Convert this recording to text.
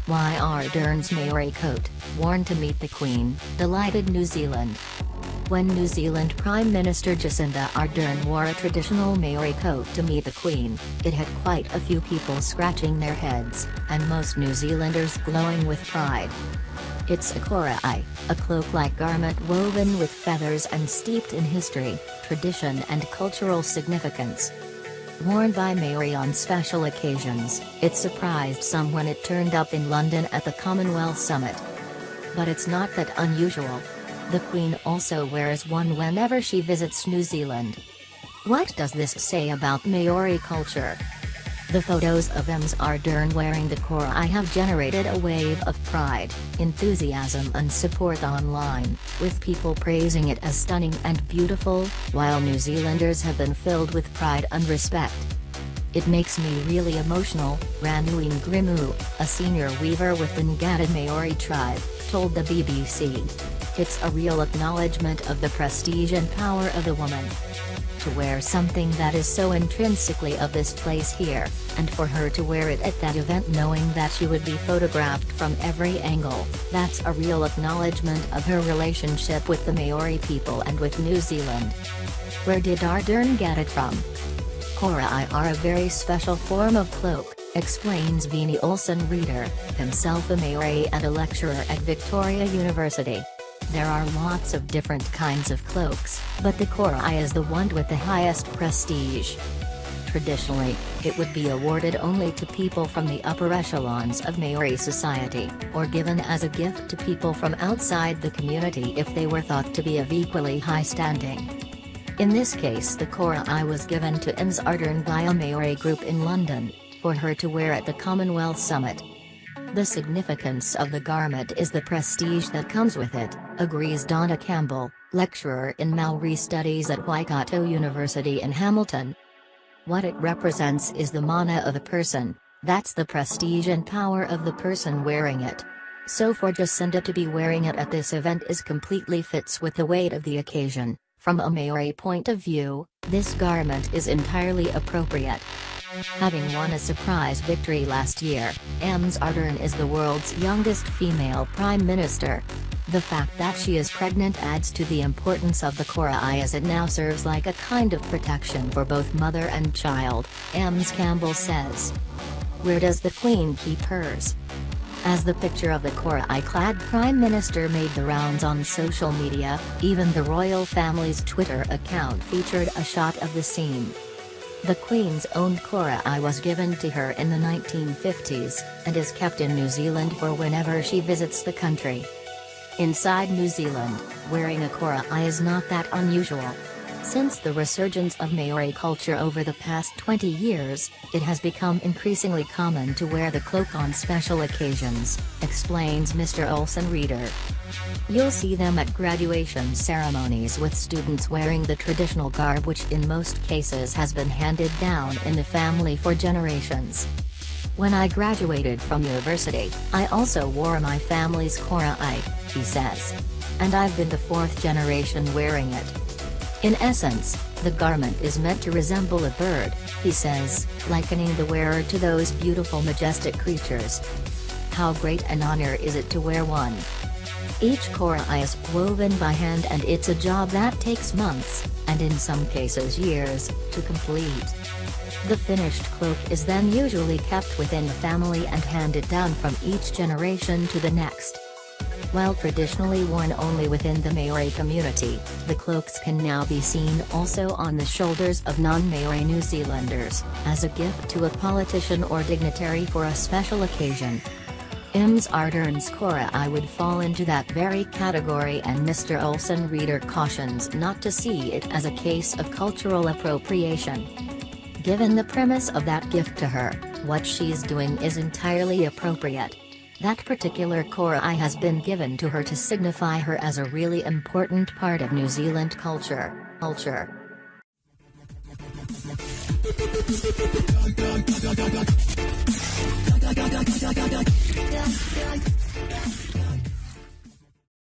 Why Ardern's Maori coat, worn to meet the Queen, delighted New Zealand. When New Zealand Prime Minister Jacinda Ardern wore a traditional Maori coat to meet the Queen, it had quite a few people scratching their heads, and most New Zealanders glowing with pride. It's a korowai, a cloak-like garment woven with feathers and steeped in history, tradition and cultural significance. Worn by Maori on special occasions, it surprised some when it turned up in London at the Commonwealth Summit. But it's not that unusual. The Queen also wears one whenever she visits New Zealand. What does this say about Maori culture? The photos of Ms Ardern wearing the korowai have generated a wave of pride, enthusiasm and support online, with people praising it as stunning and beautiful, while New Zealanders have been filled with pride and respect. "It makes me really emotional," Ranuin Grimu, a senior weaver with the Ngata Maori tribe, told the BBC. "It's a real acknowledgement of the prestige and power of the woman. To wear something that is so intrinsically of this place here, and for her to wear it at that event knowing that she would be photographed from every angle, that's a real acknowledgement of her relationship with the Maori people and with New Zealand." Where did Ardern get it from? Korowai are a very special form of cloak, explains Vinnie Olsen Reader, himself a Maori and a lecturer at Victoria University. "There are lots of different kinds of cloaks, but the korowai is the one with the highest prestige. Traditionally, it would be awarded only to people from the upper echelons of Maori society, or given as a gift to people from outside the community if they were thought to be of equally high standing. In this case, the korowai was given to Ms Ardern by a Maori group in London, for her to wear at the Commonwealth Summit. The significance of the garment is the prestige that comes with it," agrees Donna Campbell, lecturer in Maori Studies at Waikato University in Hamilton. "What it represents is the mana of a person, that's the prestige and power of the person wearing it. So for Jacinda to be wearing it at this event is completely fits with the weight of the occasion. From a Maori point of view, this garment is entirely appropriate." Having won a surprise victory last year, Ms Ardern is the world's youngest female prime minister. The fact that she is pregnant adds to the importance of the korowai as it now serves like a kind of protection for both mother and child, Ms Campbell says. Where does the Queen keep hers? As the picture of the korowai-clad Prime Minister made the rounds on social media, even the royal family's Twitter account featured a shot of the scene. The Queen's own korowai was given to her in the 1950s, and is kept in New Zealand for whenever she visits the country. Inside New Zealand, wearing a korowai is not that unusual. Since the resurgence of Maori culture over the past 20 years, it has become increasingly common to wear the cloak on special occasions, explains Mr. Olsen Reader. You'll see them at graduation ceremonies with students wearing the traditional garb which in most cases has been handed down in the family for generations. "When I graduated from university, I also wore my family's korowai," he says. "And I've been the fourth generation wearing it. In essence, the garment is meant to resemble a bird," he says, likening the wearer to those beautiful majestic creatures. "How great an honor is it to wear one. Each korowai is woven by hand and it's a job that takes months, and in some cases years, to complete. The finished cloak is then usually kept within the family and handed down from each generation to the next. While traditionally worn only within the Maori community, the cloaks can now be seen also on the shoulders of non-Maori New Zealanders, as a gift to a politician or dignitary for a special occasion. Ms Ardern's korowai would fall into that very category, and Mr. Olsen Reader cautions not to see it as a case of cultural appropriation. Given the premise of that gift to her, what she's doing is entirely appropriate. That particular korowai has been given to her to signify her as a really important part of New Zealand culture.